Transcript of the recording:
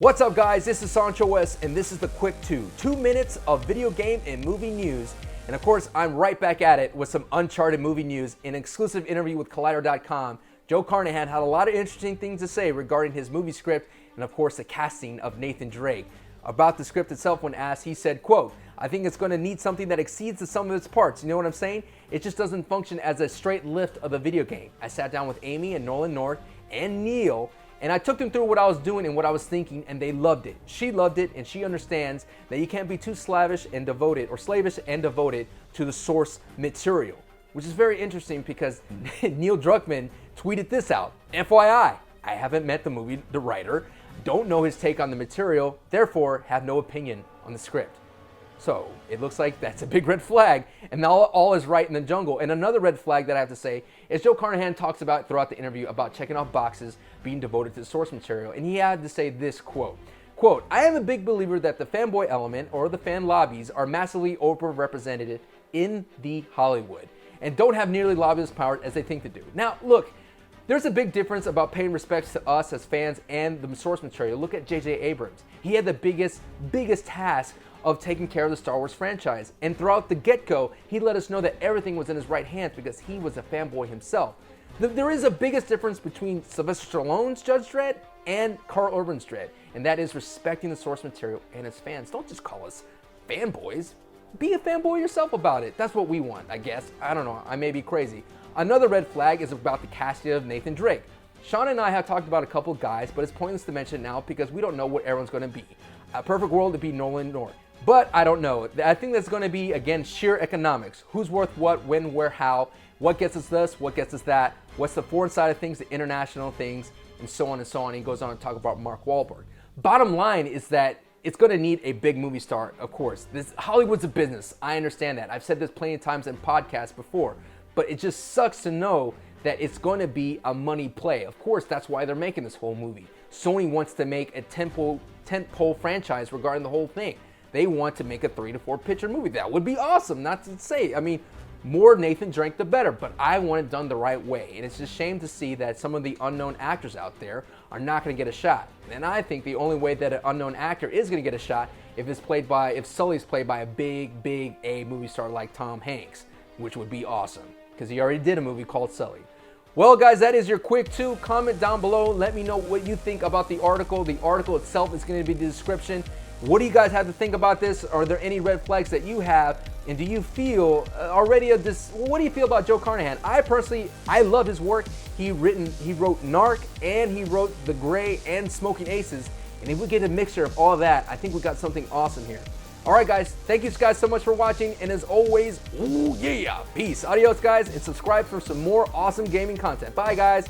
What's up guys, this is Sancho West and this is the Quick 2 minutes of video game and movie news. And of course, I'm right back at it with some Uncharted movie news. In an exclusive interview with Collider.com, Joe Carnahan had a lot of interesting things to say regarding his movie script and of course the casting of Nathan Drake. About the script itself, when asked, he said, quote, "I think it's going to need something that exceeds the sum of its parts." You know what I'm saying? It just doesn't function as a straight lift of the video game. I sat down with Amy and Nolan North and Neil, and I took them through what I was doing and what I was thinking, and they loved it. She loved it, and she understands that you can't be too slavish and devoted, or slavish and devoted to the source material, which is very interesting because Neil Druckmann tweeted this out. FYI, I haven't met the writer, don't know his take on the material, therefore have no opinion on the script. So it looks like that's a big red flag, and now all is right in the jungle. And another red flag that I have to say is Joe Carnahan talks about throughout the interview about checking off boxes, being devoted to the source material, and he had to say this quote, "I am a big believer that the fanboy element or the fan lobbies are massively overrepresented in the Hollywood and don't have nearly lobbyist power as they think they do." Now look, there's a big difference about paying respects to us as fans and the source material. Look at J.J. Abrams. He had the biggest task of taking care of the Star Wars franchise. And throughout the get-go, he let us know that everything was in his right hands because he was a fanboy himself. There is a biggest difference between Sylvester Stallone's Judge Dredd and Carl Urban's Dredd, and that is respecting the source material and its fans. Don't just call us fanboys. Be a fanboy yourself about it. That's what we want, I guess. I don't know. I may be crazy. Another red flag is about the casting of Nathan Drake. Sean and I have talked about a couple of guys, but it's pointless to mention now because we don't know what everyone's going to be. A perfect world to be Nolan North. But I don't know. I think that's going to be, again, sheer economics. Who's worth what, when, where, how, what gets us this, what gets us that, what's the foreign side of things, the international things, and so on and so on. He goes on to talk about Mark Wahlberg. Bottom line is that it's going to need a big movie star, of course. Hollywood's a business. I understand that. I've said this plenty of times in podcasts before. But it just sucks to know that it's going to be a money play. Of course, that's why they're making this whole movie. Sony wants to make a tentpole franchise regarding the whole thing. They want to make a 3 to 4 picture movie. That would be awesome, not to say. I mean, more Nathan Drake, the better, but I want it done the right way. And it's a shame to see that some of the unknown actors out there are not going to get a shot. And I think the only way that an unknown actor is going to get a shot if Sully's played by a big A movie star like Tom Hanks, which would be awesome because he already did a movie called Sully. Well, guys, that is your Quick 2. Comment down below. Let me know what you think about the article. The article itself is going to be in the description. What do you guys have to think about this? Are there any red flags that you have? And do you feel what do you feel about Joe Carnahan? I love his work. He wrote Narc and he wrote The Gray and Smoking Aces. And if we get a mixture of all that, I think we got something awesome here. All right, guys, thank you guys so much for watching. And as always, ooh yeah, peace. Adios, guys, and subscribe for some more awesome gaming content. Bye, guys.